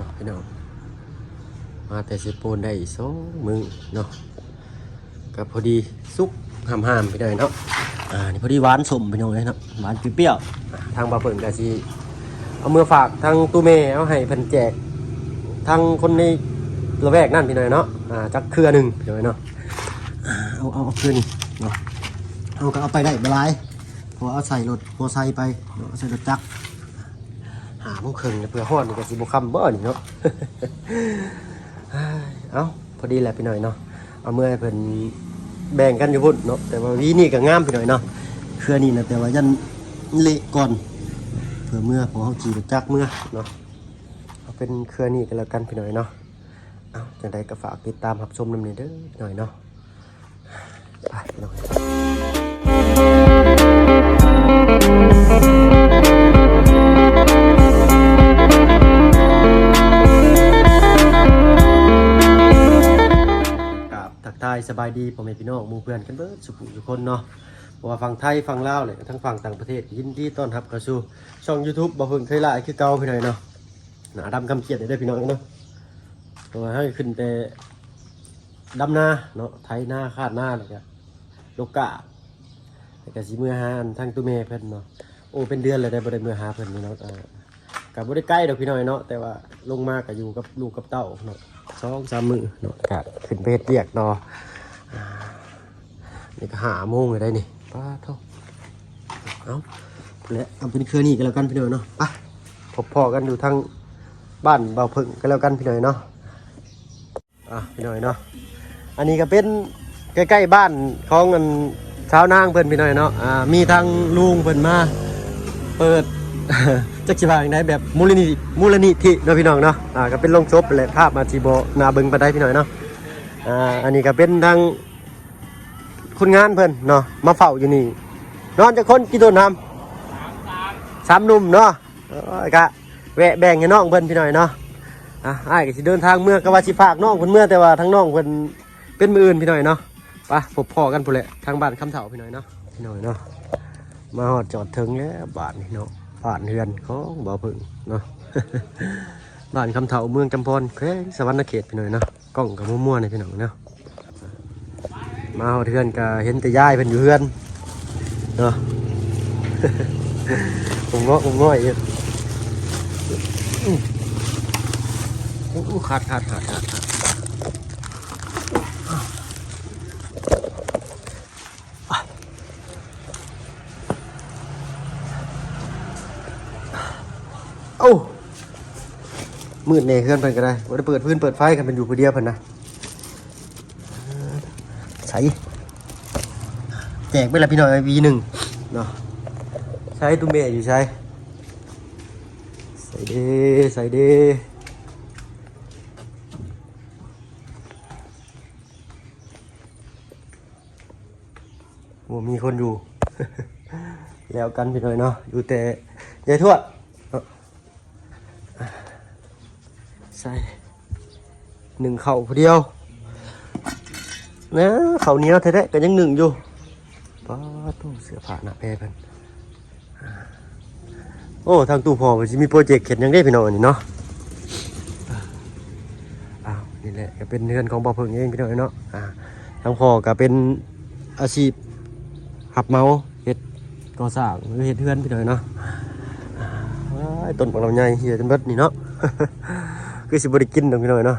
นาะพี่น้องมาแต่สิปูนได้2 มื้อเนาะก็พอดีสุกห้ามๆไปได้เนาะนี่พอดีหวานสมพี่น้องเลยเนาะหวานเปรี้ยวทางบ่าวเพิ่นก็สิเอามือฝากทางตู้เมเอาให้เพิ่นแจกทางคนในละแวกนั่นพี่น้อยเนาะจักเครือหนึ่งพี่น้อยเนาะเอาเครือนี่เนาะเอาก็เอาไปได้บลายพอเอาใส่รถพอใส่ไปเอาใส่รถจักรโมงครึ่งเพื่อฮอดนี่ก็สิบ่ค่ำบ่นี่เนาะ เอาพอดีแหละพี่น้อยเนาะเอาเมื่อให้เพิ่นแบ่งกันอยู่พุ่นเนาะแต่ว่าวีนี่ก็งามพี่น้อยเนาะเครือนี่นะแต่ว่ายันเละก่อนเพื่อเมื่อพอเฮาขี่รถจักรเมื่อเนาะเอาเป็นเครือนี่กันแล้วกันพี่น้อยเนาะเอาจังใดก็ฝากติดตามรับชมนำนี่เด้อพี่น้อยเนาะไปพี่น้อยทายสบายดีพ่อแม่พี่น้องหมู่เพื่อนกันเบิดสุขคนเนาะเพราะว่าฝั่งไทยฝั่งลาวเลยทั้งฝั่งต่างประเทศยินดีต้อนรับเข้าสู่ช่อง YouTube บ่เพิ่งเคยลายคือเก่าพี่น้อยเนาะหน้าดำคำเขียดได้พี่น้องเนาะเพราะว่าให้ขึ้นแต่ดำนาเนาะไถนาคาดนาแล้วก็ลูกกะแล้วก็สิมื้อหาทางตุเมเพิ่นเนาะโอ้เป็นเดือนเลยได้บ่ได้มื้อหาเพิ่นนี่เนาะก็บ่ได้ใกล้ดอกพี่น้อยเนาะแต่ว่าลงมาก็อยู่กับลูกกับเต้าเนาะ2-3 มื้อเนาะก็ขึ้นไปเฮ็ดเวียกต่อนี่ก็5 โมงเลยได้นี่ป้าเท่าเอาและเอาเป็นเครือนี่กันแล้วกันพี่น้อยเนาะไปพบพ่อกันอยู่ทางบ้านเบาพึ่งกันแล้วกันพี่น้อยเนาะพี่น้อยเนาะอันนี้ก็เป็นใกล้ๆบ้านของเงินชาวนางเพิ่นพี่น้อยเนาะมีทางลุงเพิ่นมาเปิด จักสิว่าอย่างไรแบบมูลนิธิเนาะพี่น้องเนาะก็เป็นโรงศพแหละภาพมาจีโบนาเบิงไปได้พี่น้อยเนาะอันนี้ก็เป็นทางคนงานเพิ่นเนาะมาเฝ้าอยู่นี่นอนจะคนกี่ต้นทำ3 หนุ่มเนาะก็แวะแบ่งให้น้องเพิ่นพี่น้อยเนาะอ้ายก็สิเดินทางเมื่อก็ว่าสิฝากน้องเพิ่นเมื่อแต่ว่าทางน้องเพิ่นเป็นมื้ออื่นพี่น้อยเนาะไปพบพ่อกันพุ่นแหละทางบ้านคำเฒ่าพี่น้อยเนาะพี่น้อยเนาะมาฮอดจอดถึงแล้วบ้านนี่เนาะบ้านเฮือนของบ่าวพึ่งเนาะ บ้านคำเฒ่าเมืองจำพรแขวงสะวรรณเขตพี่น้อยเนาะกล้องกับมั่วๆนี่พี่น้องเนาะมาฮอดเฮือนก็เห็นแต่ยายเพิ่นอยู่เฮือนเนาะ ผมง่อยอยู่ขาดโอ้มืดเน่เพื่อนเพิ่นก็ได้ว่าได้เปิดพื้นเปิดไฟกันเป็นอยู่ผู้เดียวเพิ่นนะใส่แจกไปละพี่น้อยV1เนาะใช้ตุ้มเบะอยู่ใช้ใส่เด้โอ้มีคนอยู่ แล้วกันพี่น้อยเนาะอยู่แต่ยายทวดใส่1 เข่าผู้เดียวนะเข่าเหนียวแท้ๆก็ยัง1อยู่ป้าตู้เสื้อผ้าหน้าแพร่เพิ่นโอ้ทางตู้พ่อมันสิมีโปรเจกต์เขียนยังได้พี่น้องนี่เนาะนี่แหละก็เป็นเรือนของบ่าวเพิ่งเองพี่น้องเนาะทางพ่อก็เป็นอาชีพหับเมาเฮ็ดก่อสร้างหรือเฮ็ดเรือนพี่น้องเนาะต้นปังลำไยเหี่ยจนเบิดนี่เนาะ คือสิบ่ได้กินดอกพี่น้อยเนาะ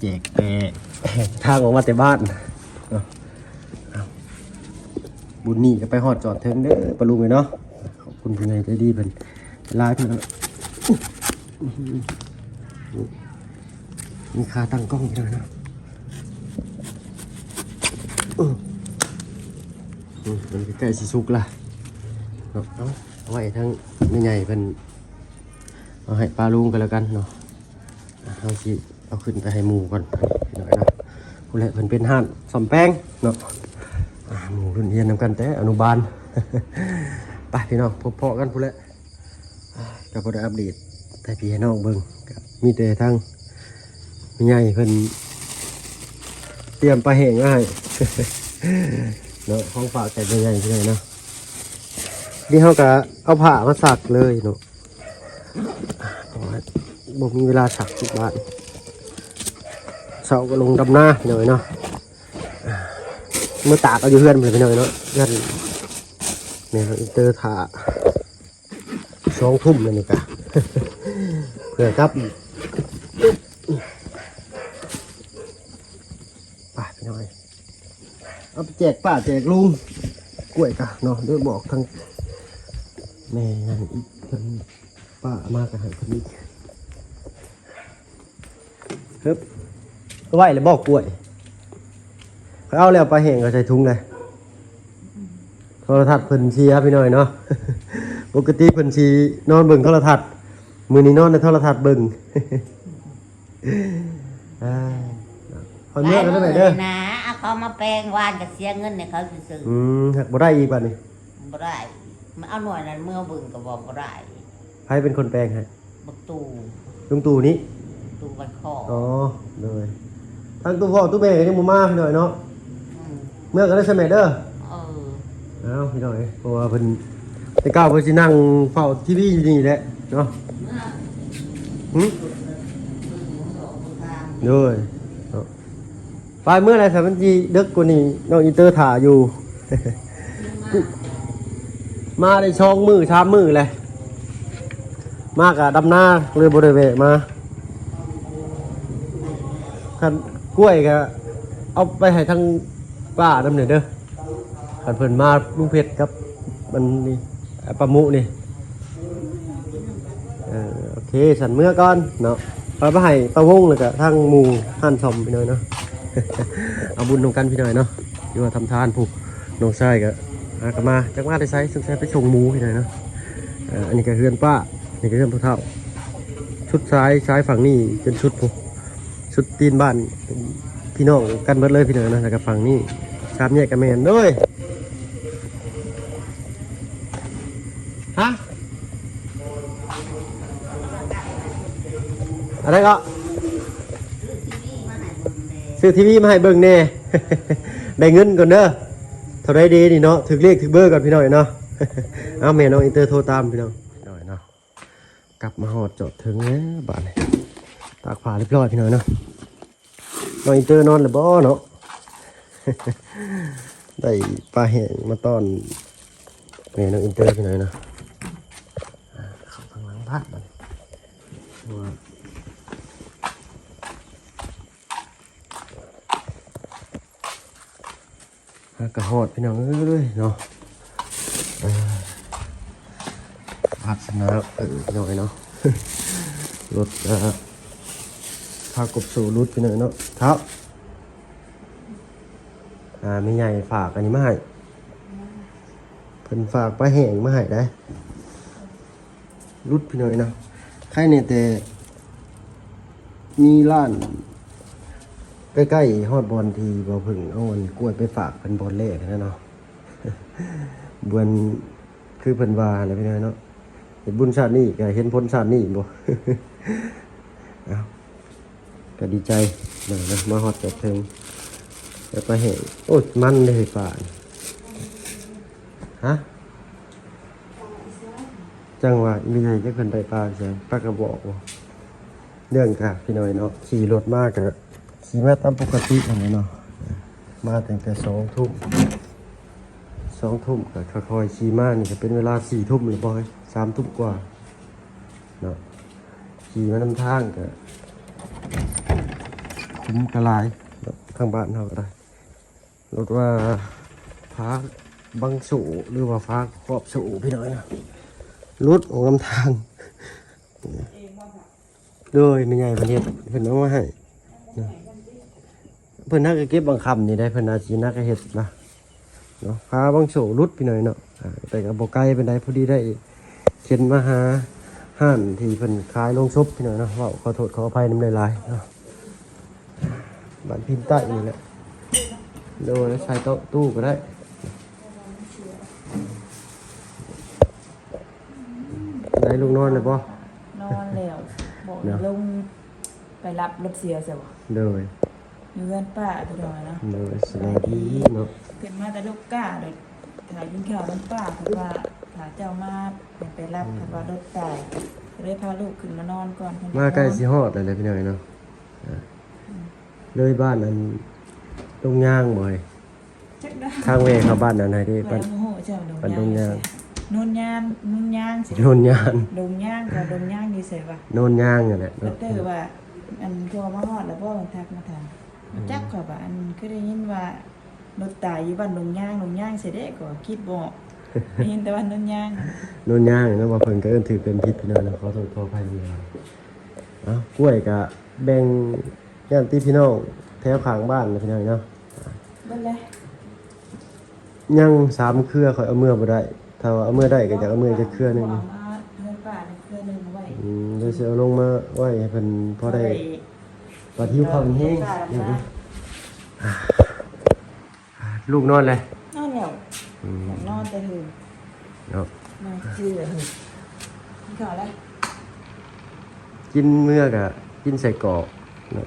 แจกแต่ทางออกมาแต่บ้านเนาะบุญนี่ก็ไปฮอดจอดถึงเด้อปะลุงเลยเนาะขอบคุณผู้ใหญ่ใจดีเพิ่นหลายเพิ่นมีค่าตั้งกล้องพี่น้อยเนาะมันใกล้สิสุกละเนาะเอาไว้ทั้งใหญ่ๆเพิ่นเอาให้ปลาลุงกันแล้วกันเนาะเอาสิเอาขึ้นไปให้หมูก่อนพี่น้อยเนาะผู้ใหญ่เพิ่นเป็นห้านซ่อมแป้งเนาะหมูรุ่นเรียนนำกันแต่อนุบาล ไปพี่น้องพบเพาะกันผู้ใหญ่ก็บ่ได้อัปเดตแต่พี่น้องเบิ่งมีแต่ทั้งใหญ่เพิ่นเตรียมปลาแห้งไว้ให้ เนาะของฝากแต่ใหญ่ๆพี่น้อยเนาะ นี่เขาก็เอาผ้ามาสักเลยเนาะเพราะว่าบ่มีเวลาสักที่บ้านเสาก็ลงดำหน้าหน่อยเนาะเมื่อตากเอาอยู่เพื่อนไปหน่อยเนาะเพื่อนเนี่ยเราอินเตอร์ถ่า2 ทุ่มเลยนี่กะ เพื่อครับป่าไปหน่อยเอาไปแจกป้าแจกลุงกล้วยกะเนาะด้วยบอกทั้งแม่นั่นอีกคนป้ามากระหายคนนี้ครับไหวเลยบอกกล้วยเขาเอาแล้วปลาแห้งก็ใส่ถุงเลยโทรทัศน์เพิ่นชีครับพี่หน่อยเนาะ ปกติเพิ่นชีนอนเบิ่งโทรทัศน์มื้อนี้นอนในโทรทัศน์เบิ่ง คนเมื่อกันได้ไหมเด้อนะเอาเขามาแปลงวานก็เสียเงินให้เขาซื้อหักบ่ได้อีกบัดนี้บ่ได้มันเอาหน่วยนั้นเมื่อบึงก็บอกบ่ได้ใครเป็นคนแปลงให้บักตู่ลุงตู่นี้ตู่บันคออ๋อเลยทางตู่พ่อตู่แม่ก็ยังบ่มาพี่หน่อยเนาะเมื่อกันได้ใช่ไหมเด้อเอาพี่หน่อยเพราะว่าเพิ่นแต่ก้าวเพิ่นสินั่งเฝ้าทีวีอยู่นี่แหละเนาะเลยไปเมื่อไรสามวันจีดึกกว่านี้น้องอินเตอร์ถ่าอยู่ มาได้ช่องมือชามมือเลยมากอะดำหน้าเลยบริเวณมาขันกล้วยก็เอาไปให้ทั้งป้าดำเหนือเด้อขันเพิ่นมาลุงเพชรครับมันนี่ปลาหมูนี่โอเคสันเมื่อก่อนเนาะไปให้ปลาวงเลยกะทั้งหมูหั่นสมพี่น้อยเนาะ เอาบุญตรงกันพี่น้อยเนาะอยู่ว่าทำทานผูกน้องชายก็หากมาจากมาได้ไซส์ซึ่งใช้ไปชงหมูพี่น้อยเนาะอันนี้ก็เฮือนป้านี่ก็เฮือนผู้เฒ่าชุดซ้ายฝั่งนี้เป็นชุดผูชุดตีนบ้านพี่น้องกันเบิดเลยพี่น้อยเนาะแล้วก็ฝั่งนี้ชามแยกกันแมนด้วยฮะอะไรก็ซื้อทีวีมาให้เบิ่งแน่ ได้เงินก่อนเด้อเท่าไรดีนี่เนาะถึงเลขถึงเบอร์ก่อนพี่หน่อยเนาะ เอาแม่น้องอินเตอร์โทรตามพี่น้องหน่อยเนาะกลับมาหอดจอดถึงแล้วบ้านตากผ้าเรียบร้อยพี่หน่อยเนาะน้องอินเตอร์นอนหรือบ่เนาะ ได้ปลาแห้งมาต้อนแม่น้องอินเตอร์พี่หน่อยเนาะเข้าทางหลังบ้านมันกระหอดพี่น้องเลยเนาะพัฒนาพี่น้องเนาะ รถพากบสู่รุดพี่น้องเนาะครับมีใหญ่ฝากอันนี้มาให้เพิ่นฝากปลาแห้งมาให้ได้รุดพี่น้องเนาะใครเนี่ยแต่มีร้านใกล้ๆฮอดบอลทีบ่พึ่งเอาเงินกล้วยไปฝากเป็นบอลเล่นะเนาะ บวนคือเพิ่นว่าอะไรพี่น้อยเนาะเห็นบุญชาตินี้ก็เห็นพ้นชาตินี้บ่ เอาก็ดีใจเนาะมาฮอดจากเทิงแล้วก็เห็นโอ้ยมันเลยป่านฮะจังหวะมีไงจะเพิ่นได้ปลาใช่ปลากระบอกบ่เรื่องค่ะพี่น้อยเนาะขี่รถมากก็ขี่มาตามปกติอย่างนี้เนาะมาตั้งแต่2 ทุ่มก็ค่อยๆขี่มานี่ก็เป็นเวลา4 ทุ่มหรือบ่อย3 ทุ่มกว่าเนาะขี่มานำทางก็คุ้มกระไรข้างบ้านเราก็ได้รถว่าฟ้าบังสูหรือว่าฟ้าครอบสูพี่น้อยนะรถของลำทางด้วยไม่ใหญ่ประเทศเพิ่นเอามาให้เพิ่นนักเก็บบางคำนี่ได้เพิ่นอาชีนักเฮ็ดนะเนาะพาบางโฉรุดพี่หน่อยเนาะแต่กับบ่ไกลเป็นไดพอดีได้เข็นมาหาห้านที่เพิ่นขายโรงศพพี่หน่อยเนาะว่าขอโทษขออภัยน้ำลายๆเนาะบ้านพิมพ์ใต้นี่แหละโดยใช้โต๊ะตู้ก็ได้ได้ลูกนอนเลยป่ะนอนแล้วบอกลงไปรับรถเสียเสียวโดยอยู่กันป้าไปหน่อยนะโดยสบายดีเนาะเป็นมาแต่ลูกก้าเลยถ่ายกินข้าวน้ำป้าเพราะว่า หาเจ้ามาไปรับคันว่ารถตายก็เลยพาลูกขึ้นมานอนก่อนเพิ่น มาใกล้สิฮอดแล้วแหละพี่น้อยเนาะเลยบ้านนั้นตรงย่างบ่อย จักได้ ทางเวเข้าบ้านนั้นให้ได้ ไป บ้าน โมโหเจ้าดง บ้านดงย่าง โนนย่างโนนย่างสิ โนนย่าง ดงย่างกับดงย่างนี่ใส่ว่า โนนย่างนั่นแหละ แล้ว เนาะ เตอว่าอันพอมาฮอดแล้วพ่อมันทักมาถามจักก็ว่าอันคือได้ยินว่ารถตายอยู่บ้านดงย่างเสร็จเด้ก็คิดบ่ได้ยินแต่ว่าโนนย่าง โนนย่างเนาะว่าเพิ่นก็เอิ้นถือเป็นพิษพี่น้องนะขอโทษขออภัยพี่น้องเอ้ากล้วยก็แบ่งญาติพี่น้องแถวข้างบ้านนะพี่น้องเนาะ เบิ่เลย ยัง3เครือข่อยเอาเมื่อบ่ได้ถ้าว่าเอาเมื่อได้ก็จะเอาเมื่อจะเครือหนึง มาเพิ่นป้าเครือนึงไว้ เดี๋ยวสิเอาลงมาไว้ให้เพิ่นพอได้ปลาทิวข้าวแห้งเดี๋ยวดูลูกนอนเลย นอนแล้วนอนแต่หืน เนาะ นอนชื่อหืนกินข้าวแล้ว กินเมื่อกะกินใส่กรอกเนาะ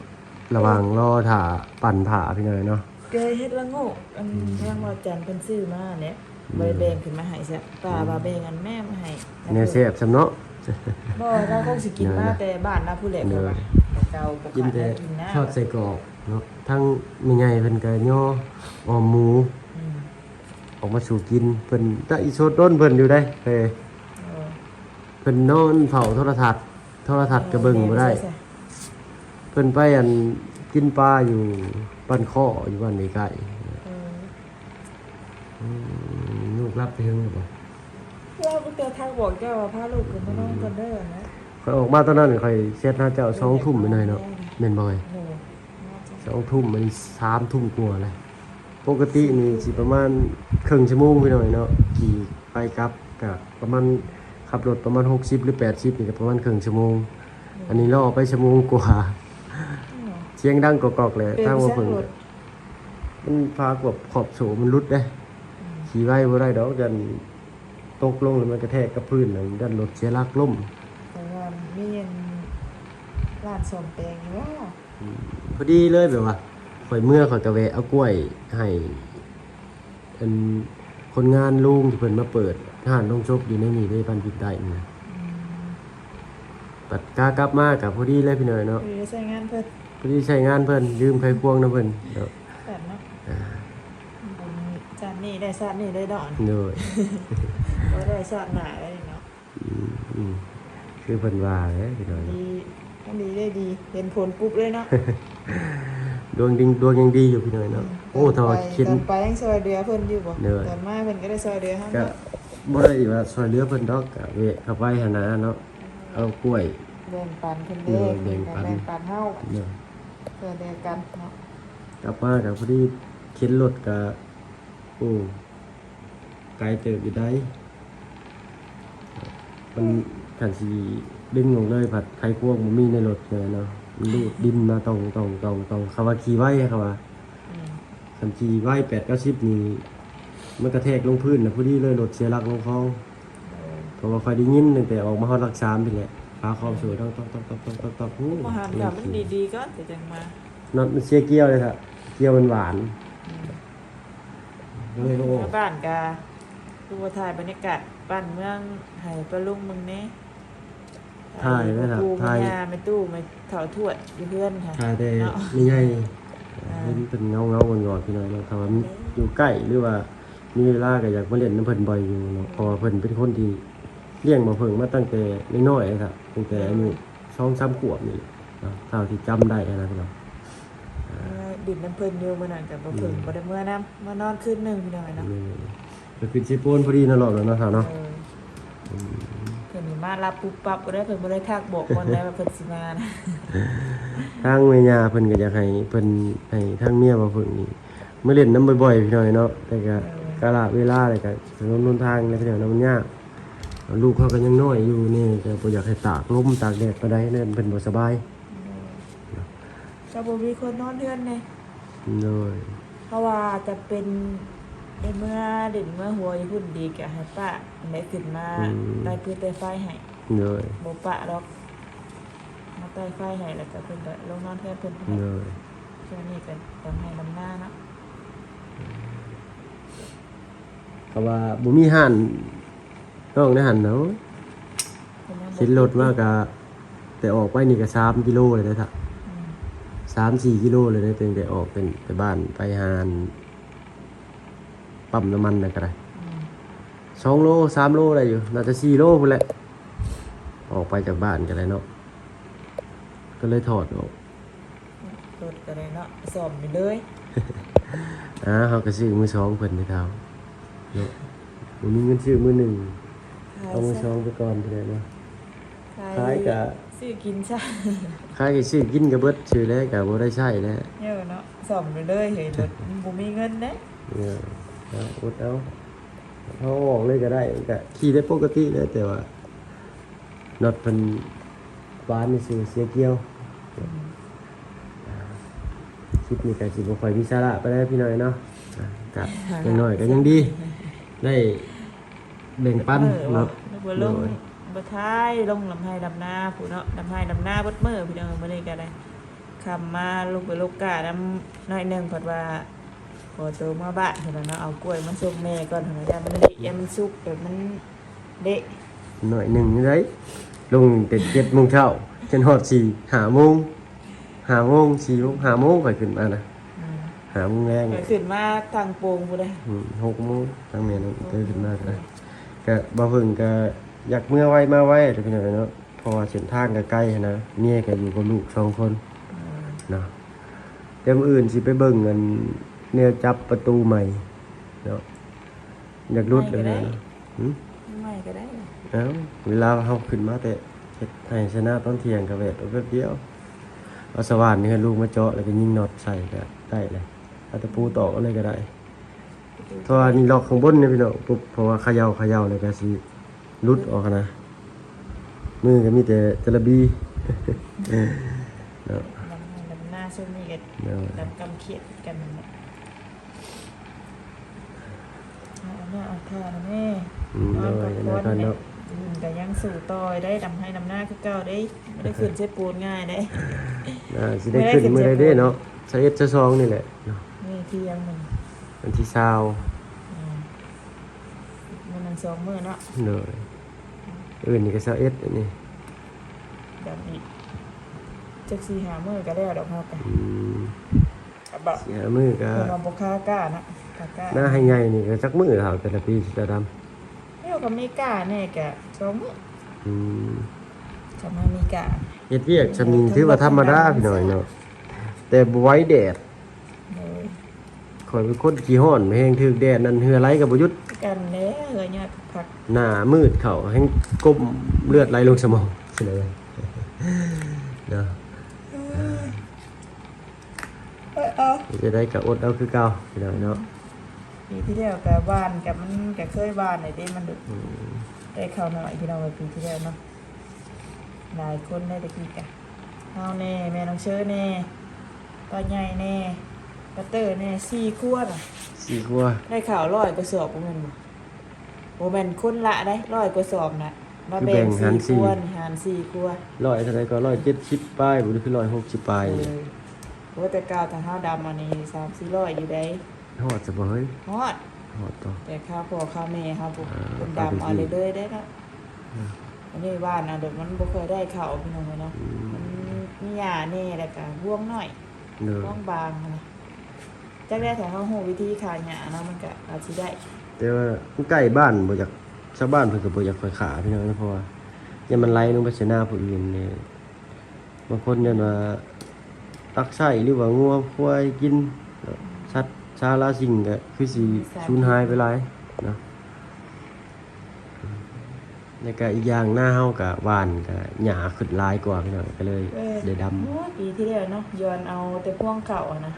ระหว่างรอถ่าปั่นผ่าพี่น้อยเนาะ เกยเฮ็ดละโง่อันทางว่าจันเพิ่นซื้อมาเนี่ยบ่ได้แบ่งขึ้นมาให้ซะป้าว่าแบ่งอันแม่มาให้ แนวแซ่บซำเนาะ บ่เราคงสิกินมาแต่บ้านนะผู้แหลกเพิ่นว่าเก่าบ่ กิน ขาด แต่ กินนะ ทอดใส่กรอกเนาะทั้งมีใหญ่เพิ่นก็ย่อออมหมู อืม ออกมาสู่กินเพิ่นตะอีโซดต้นเพิ่นอยู่ได้เฮ้ย เออ เพิ่นนอนเฝ้าโทรทัศน์ก็เบิ่งบ่ได้ เพิ่นไปอันกินปลาอยู่บ้านข้ออยู่บ้านใกล้ เออ ๆลูกรับไปถึงบ่ ว่าบ่เจอทางบอกเจ้าว่าพาลูกขึ้นมานอนก่อนเด้อนะ ค่อยออกมาตอนนั้นค่อยเซตหน้าเจ้า2 ทุ่มไปหน่อยเนาะแม่นบ่อย โอ้ 2 ทุ่มมัน3 ทุ่มกว่าเลยปกตินี่สิประมาณครึ่งชั่วโมงไปหน่อยเนาะขี่ไปกลับก็ประมาณขับรถประมาณ60หรือ80นี่ก็ประมาณครึ่งชั่วโมง อันนี้รอไปชั่วโมงกว่าเสียงดังกอกๆเลยทางว่าเพิ่งมันพากบขอบโฉมันรุดได้ขี่ไว้บ่ได้ดอกยันตกลงแล้วมันกระแทกกับพื้นแล้วยันรถเสียหลักล้ม แต่ว่ามีอันร้านส้มแตงอยู่ว่า พอดีเลยแบบว่าข่อยเมื่อข่อยกะแวะเอากล้วยให้อันคนงานลุงที่เพิ่นมาเปิดร้านลงชบอยู่ในนี่ได้ปันปิดได้นี่ปัดกากลับมากับพอดีเลยพี่หน่อยเนาะ คือใช้งานเพิ่น พอดีใช้งานเพิ่นยืมไขควงนะเพิ่นเนาะ แบบเนาะจานนี้ได้ซาดนี่ได้ดอน เด้อ บ่ได้ซาดหน้าได้เนาะ อืมคือเพิ่นว่าเด้พี่หน่อย ดีมันดีได้ดีเห็นผลปุ๊บเลยเนาะ ดวงยังดีอยู่พี่หน่อยเนาะโอ้ถ้าว่าคิด ตอนไปยังซอยเดือเพิ่นอยู่บ่ เด้อ ตอนมาเพิ่นก็ได้ซอยเดือเฮา ก็ เนาะ บ่ได้ว่าช่วยเหลือเพิ่นดอกก็เวะเข้าไปหั่นนะเนาะเอากล้วย แบ่งปันเพิ่น เด้ เด้ อแบ่งปัน แบ่งปันเฮา เนาะ เพื่อเดียวกันเนาะ กลับมากับพอดีเข็นรถกับโอ้ไกลเติบอยู่ได้มันขันสีดึงลงเลยผัดไข่พวกมันมีในรถเลยเนาะมันดูดดินมาต้องคำว่าขี่ไว้คำว่า อืม ขันขี่ไว้8-90นี่มันกระแทกลงพื้นนะพอดีเลยรถเสียหลักลงคลองเพราะว่าคอยได้ยินตั้งแต่ออกมาฮอดหลัก3ไปแหละฟ้าคลองสวยต้องโอ้ มาหารกับมันดีๆก็จะจังมา น็อตมันเสียเกียวเลยครับเกียวมันหวานเลยโอ้ มาบ้านกาดูว่าถ่ายบรรยากาศบ้านเมืองให้ปลาลุงเมึงนี้ ถ่ายไหมครับ ถ่า ถ่าย ย ไม่ตู้ไม่เถาทวดอยู่เพื่อนค่ะ ถ่ายแต่ เนาะ ไม่ใหญ่เห็นเป็นเงาๆงอนๆพี่น้อยเนาะถ้าว่ามันอยู่ใกล้หรือว่ามีเวลาก็อยากมาเล่นน้ำเพิ่นบ่อยอยู่เนาะเพราะว่าเพิ่นเป็นคนที่เลี้ยงมาเพิ่งมาตั้งแต่น้อยๆครับตั้งแต่อายุ2-3 ขวบนี่เนาะเท่าที่จำได้นะพี่น้อง ดินน้ำเพลินอยู่เมื่อนั้นกับบ่เพิ่นบ่ได้เมื่อน้ำมานอนคืนหนึงพี่น้อยเนาะ นี่ก็คือสิโปนพอดีนั่นหรอกเนาะครับเนาะ เออเพิ่นนี่มารับปุ๊บปั๊บบ่ได้เพิ่นบ่ได้ทักบอกคนแล้วว่าเพิ่นสิมานะ ทางแม่ย่าเพิ่นก็อยากให้เพิ่นให้ทางเมียมาเพิ่นนี่มาเล่นน้ำบ่อยๆพี่น้อยเนาะแต่ก็กะละเวลาเลยก็ถนนหนทางในพี่น้อยเนาะมันยากลูกเขาก็ยังน้อยอยู่นี่ก็บ่อยากให้ตากลมตากแดดปานใดนั่นเพิ่นบ่สบาย ก็บ่มีคนนอนเทือนเลย เลย เพราะว่าจะเป็นในเมื่อเด่นเมื่อหัวอยู่พุ่นดีก็ให้ป้าได้ขึ้นมาได้พื้นได้ไฟให้ เลย บ่ปะดอกมาใต้ไฟให้แล้วก็เพิ่นก็ลงนอนแทนเพิ่นให้ เลย ช่วงนี้ก็ต้องให้ลำหน้าเนาะ ก็ว่าบ่มีห้าน น้องได้หันเนาะ เป็นยังบ่ คิดรถมากะแต่ออกไปนี่ก็3 กิโลเลยนะท่ะ อืม 3-4 กิโลเลยนะตั้งแต่ออกเป็นไปบ้านไปหานปั๊มน้ำมันน่ะก็ได้ อืม 2 โล 3 โลอะไรอยู่น่าจะ4 โลพุ่นแหละออกไปจากบ้านกันเลยเนาะก็เลยถอดออก รถก็ได้เนาะซ่อมไปเลย เขาก็ซื้อมือ2เพิ่นไปเท่าเนาะบ่มีเงินซื้อมือ1เอามือ2ไปก่อนไปเลยเนาะ ขายก็ ซื้อกินใช่ ขายก็ซื้อกินก็เบิดซื้อแล้วก็บ่ได้ใช้แล้ว เยอะเนาะซ่อมไปเลยเฮ้ยรถมันบ่มีเงินเด้ เนี่ยเอาอดเอาเขาออกเลยก็ได้ก็ขี่ได้ปกติเลยแต่ว่าน็อตเป็นบ้านนี่ซื้อเสียเกี่ยวคลิปนี้ก็สิบ่ค่อยมีสาระไปได้พี่น้อยเนาะก็อย่างน้อยก็ยังดี ได้แบ่งปันเนาะ บ่ลงบ่ท้ายลงลำไห้ลำนาผู้เนาะลำไห้ลำนาเบิดมื้อพี่น้องมื้อนี้ก็ได้คำมาลงไปลูกกาน้ำน้อยหนึงเพิ่นว่าขอตัวมาบ้านเพิ่นว่าเนาะเอากล้วยมาส่งแม่ก่อนเพิ่นว่าอย่ามันเละอย่ามันสุกเดี๋ยวมันเละ หน่อยหนึ่งนี่ได้ลงแต่7 โมงเช้าจนฮอด5 โมง5 โมง4 โมง5 โมงค่อยขึ้นมานะ อืม 5 โมงแรง ก็ขึ้นมาทางโป่งผู้ใด 6 โมงทางแม่นก็ขึ้นมาก็ก็บ่เพิ่งก็อยากเมื่อไว้มาไว้แต่พี่น้อยเนาะเพราะว่าเส้นทางก็ไกลนะเมียก็อยู่กับลูก2 คนเนาะเดี๋ยวมื้ออื่นสิไปเบิ่งกันแนวจับประตูใหม่เนาะอยากรุดเลยเนาะหึ ไม่ก็ได้ เอ้าเวลาเฮาขึ้นมาแต่เฮ็ดให้ชนะตอนเที่ยงก็แวะแป๊บเดียวเอาสว่านนี่ให้ลูกมาเจาะแล้วก็ยิงน็อตใส่ก็ได้เลยเอาตะปูตอกเอาเลยก็ได้เพราะว่านี่ล็อกข้างบนนี่พี่น้องปุ๊บเพราะว่าเขย่าเลยก็สิหลุดออกนะมือก็มีแต่จระบี เนาะ ลำหน้าช่วงนี้ก็ เนาะ ดำกำเขียดกันนั่นแหละเอาหน้าเอาท่านะแม่ เนาะ กับ เนาะ คนเนี่ย เนาะ แต่ยังสู่ต่อยได้ดำให้ดำหน้าคือเก่าได้ไม่ได้ขึ้นใช้ปูนง่ายได้ สิได้ขึ้นมื้อใดเด้เนาะ21 22นี่แหละเนาะ นี่เที่ยงหนึ่ง วันที่20 มันหนึ่งสองมื้อเนาะ เนาะอื่นนี่ก็21อันนี้ แบบนี้จักสี่หามื้อก็ได้ดอกเฮากัน อืม กับแบบ เสียมือก็ เพิ่นว่าบ่ค้ากล้านะกล้า หน้าให้ใหญ่นี่ก็จักมื้อเท่าแต่ละปีสิจะดำ เฮาก็มีกล้าแน่แกสองมื้อ อืม สำมามีกล้า เฮ็ดเวียกชำนิงถือว่าธรรมดาพี่น้อยเนาะแต่บ่ไหว้แดด เลย ข่อยเป็นคนขี้ร้อนแฮงถึกแดดนั่นเหือไหลก็บ่หยุด กันแล้วเอ้ยเนี่ยพัก หน้ามืดเข้าแฮงก้มเลือดไหลลงสมองสิเลยเนาะ เอา จะได้ก็อดเอาคือเก่าพี่น้อยเนาะ ปีที่แล้วกับบ้านกับมันกับเคยบ้านไหนได้มันดึกได้ข้าวหน่อยพี่น้องไปปีที่แล้วเนาะหลายคนได้ตะกี้กันเฮาแน่แม่น้องเชิญแน่ป้าใหญ่แน่ป้าเตอร์แน่4 ขวดอะ สิกว่า ได้ข่าว100 กว่าสอบบ่แม่นบ่บ่แม่นคนละได้100 กว่าสอบน่ะมาแบ่ง4 ขวดหาร4 ขวด 100เท่าใดก็170ปลายบ่หรือคือ160ปลาย โอ้แต่กาวถ้าเฮาดำอันนี้3-400อยู่ได้ ฮอดจะบ่เฮ้ย ฮอด ฮอดต่อ แต่ข้าวพ่อข้าวแม่ครับผม อ่า เป็นดำเอาเลยเลยได้เนาะอันนี้บ้านนะเดี๋ยวมันบ่เคยได้ข้าวพี่น้องเลยเนาะมันมีหญ้าแน่แล้วก็บ่วงน้อย เด้อ บ่วงบางนะจักได้แต่เฮาฮู้วิธีขายหญ้าเนาะมันก็อาจสิได้ แต่ว่ามันใกล้บ้านบ่อยากชาวบ้านเพิ่นก็บ่อยากค่อยขาพี่น้องนะเพราะว่าอย่ามันไหลลงไปใส่หน้าผู้อื่นเนี่ยบางคนเนี่ยว่าตักไส้หรือว่างัวควายกินสัตว์ชาลาสิ่งก็คือสิสูญหายไปหลายเนาะแล้วก็อีกอย่างหน้าเฮาก็หวานก็หญ้าขึ้นหลายกว่าพี่น้องก็เลยได้ดำ โอ้ปีที่แล้วเนาะย้อนเอาแต่พวงเก่าอะนะ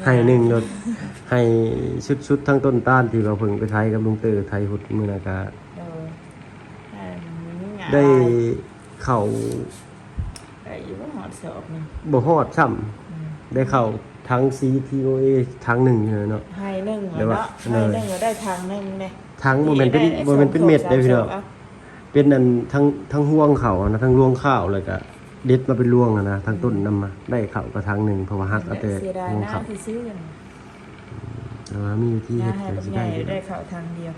ให้หนึ่งรถให้ชุดทั้งต้นต้านที่เราเพิ่งไปไทยกับลุงเตอร์ไทยหุดมือนากา เอออันนี้หญ้า ได้เข่า ได้อยู่ว่าหอดสอบหนึง บ่ฮอดซ้ำได้เข่าทั้ง CTOA ทั้งหนึ่งเลยเนาะ ให้หนึ่ง เดี๋ยว เนาะ ว่า ให้หนึ่งก็ได้ทางหนึ่งเนี่ย ทั้งบ่แม่นเป็นเม็ดได้พี่เนาะเป็นอันทั้งห่วงเข่านะทั้งรวงข้าวเลยก็เด็ดมาเป็นรวงอะนะทั้งต้นนำมาได้เข่าก็ทั้งหนึ่งเพราะว่าฮักเอาแต่ เสียดาย รวง นะ ข้าว ที่ซื้อกัน แต่ว่ามีวิธี ย่า เฮ็ด ให้ ก็ ปัญ สิ ญา ได้อยู่ ได้ เนาะ ข่าวทางเดียว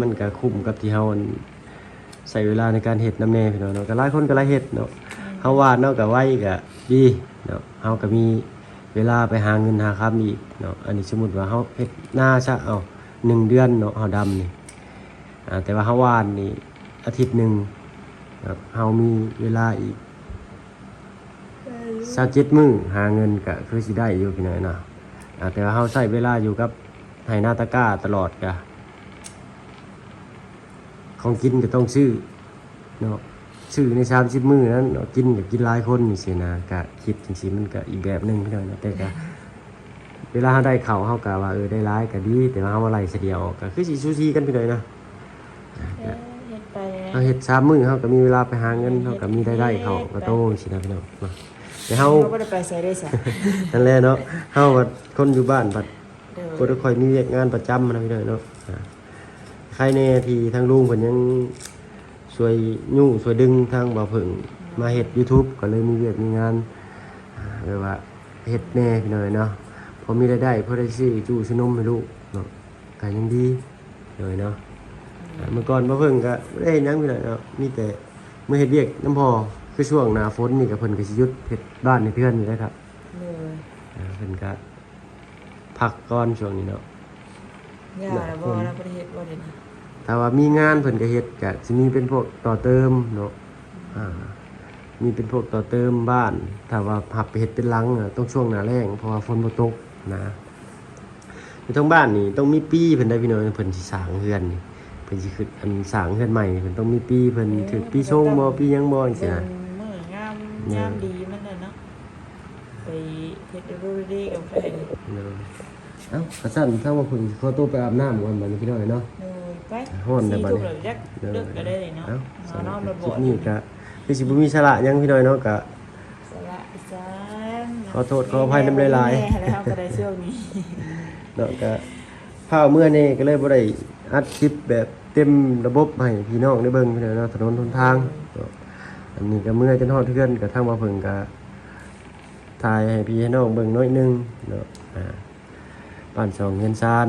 มันก็คุ้มกับที่เฮาใส่เวลาในการเฮ็ดน้ำแน่พี่น้องเนาะก็หลายคนก็หลายเฮ็ดเนาะเฮาวาดเนาะก็ไว้ก็ดีเนาะเฮาก็มีเวลาไปหาเงินหาค้ำอีกเนาะอันนี้สมมุติว่าเฮาเฮ็ดหน้าซะเอา1 เดือนเนาะเฮาดำนี่แต่ว่าเฮาวาดนี่อาทิตย์หนึงเฮามีเวลาอีก27 มื้อหาเงินก็คือสิได้อยู่พี่น้อยเนาะแต่ว่าเฮาใช้เวลาอยู่กับไหนาตะกร้าตลอดก็ของกินก็ต้องซื้อเนาะซื้อใน30 มื้อนั้นเนาะกินก็กินหลายคนนี่สินะก็คิดจังซี่มันก็อีกแบบหนึงพี่น้อยเนาะแต่ก็เวลาเฮาได้ข้าวเฮาก็ว่าได้หลายก็ดีแต่ว่าเฮามาไล่เสียเดียวก็คือสิซูซีกันพี่น้อยนะ เฮ็ดไป เฮาเฮ็ด3 มื้อเฮาก็มีเวลาไปหาเงินเฮาก็มีได้เข้าก็โตสินะพี่น้องเนาะแต่เฮา บ่ได้ไปใส่ได้ซะ นั่นแหละเนาะเฮาว่าคนอยู่บ้านบัด เด้อ บ่ได้ค่อยมีเวียกงานประจำนะพี่น้องเนาะใครแน่ที่ทางลุงเพิ่นยังช่วยยุ่งช่วยดึงทางบ่าวเพิ่งมาเฮ็ด YouTube ก็เลยมีเวียกมีงานแบบว่าเฮ็ดแน่พี่น้องเนาะพอมีรายได้พอได้ซื้อจู้ซื้อนมให้ลูกเนาะก็ยังดีเลยเนาะเมื่อก่อนบ่าวเพิ่งก็บ่ได้เฮ็ดหยังพี่น้องเนาะมีแต่มื้อเฮ็ดเวียกนำพอคือช่วงหน้าฝนนี่ก็เพิ่นก็สิหยุดเฮ็ดบ้านให้เพื่อนอยู่แล้วครับ เด้อ เพิ่นก็พักก่อนช่วงนี้เนาะ ย่าแล้วบ่แล้วบ่ได้เฮ็ดบ่ได้นะ ถ้าว่ามีงานเพิ่นก็เฮ็ดก็สิมีเป็นพวกต่อเติมเนาะมีเป็นพวกต่อเติมบ้านถ้าว่าหับไปเฮ็ดเป็นหลังต้องช่วงหน้าแล้งเพราะว่าฝนบ่ตกนะอยู่ทางบ้านนี่ต้องมีปีเพิ่นได้พี่น้องเพิ่นสิสร้างเรือนนี่เพิ่นสิขึ้นอันสร้างเรือนใหม่นี่เพิ่นต้องมีปีเพิ่นถึกปีชงบ่ปีหยังบ่จังซี่ เบิ่ นะ งมื้องามยามดีมันน่ะเนาะไปเฮ็ดดูดีกับแฟน เนาะเอ้าก็ซั่นถ้าว่าเพิ่นขอตัวไปอาบน้ำก่อนบัดนี้พี่น้องเนาะ เด้อไป ฮ้อนได้บัดนี้ 4 ทุ่มแล้วจักเลิกก็ได้เลยเนาะ เอ้า นอนบ่ คลิ บ่ ปนี้ก็คือสิบ่มีสาระหยังพี่น้อยเนาะก็ สละอีสาน ขอโทษขออภัยนำหลายๆ แม่แล้วก็ได้ช่วงนี้ เนาะก็ข้าวเมื่อนี่ก็เลยบ่ได้อัดคลิปแบบเต็มระบบให้พี่น้องได้เบิ่งพี่น้องเนาะถนนหนทางเนาะอันนี้ก็เมื่อจนฮอดเทือนก็ทางมาเพิ่งก็ถ่ายให้พี่ให้น้องเบิ่งน้อยหนึงเนาะบ้าน2เฮือนซาน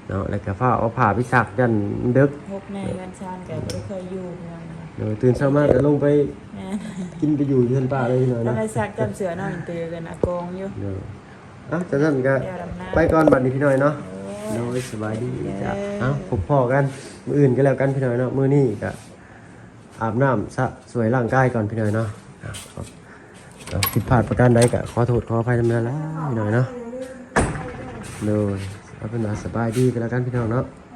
เนาะแล้วก็ฟ้าเอาผ้าไปซักยันดึก พกแน่กันชานก็บ่ได้เคยอยู่เมืองนะ เนาะตื่นเช้ามาก็ลงไป แม่ กินไปอยู่เฮือนป้าเลยพี่น้อง แล้ว เนาะ ได้ซักจำเสือน้อยเตอกันอากงอยู่ เนาะจากนั้นก็ไปก่อนบัดนี้พี่น้อยเนาะโดยสบายดีจ้ะพบพ่อกันมื้ออื่นก็แล้วกันพี่น้อยเนาะมื้อนี้ก็อาบน้ำสะสวยร่างกายก่อนพี่น้อยเนาะผิดพลาดประการใดก็ขอโทษขออภัยนำแล้วพี่น้อยเนาะโดยเอาเป็นว่าสบายดีก็แล้วกันพี่น้องเนาะ เ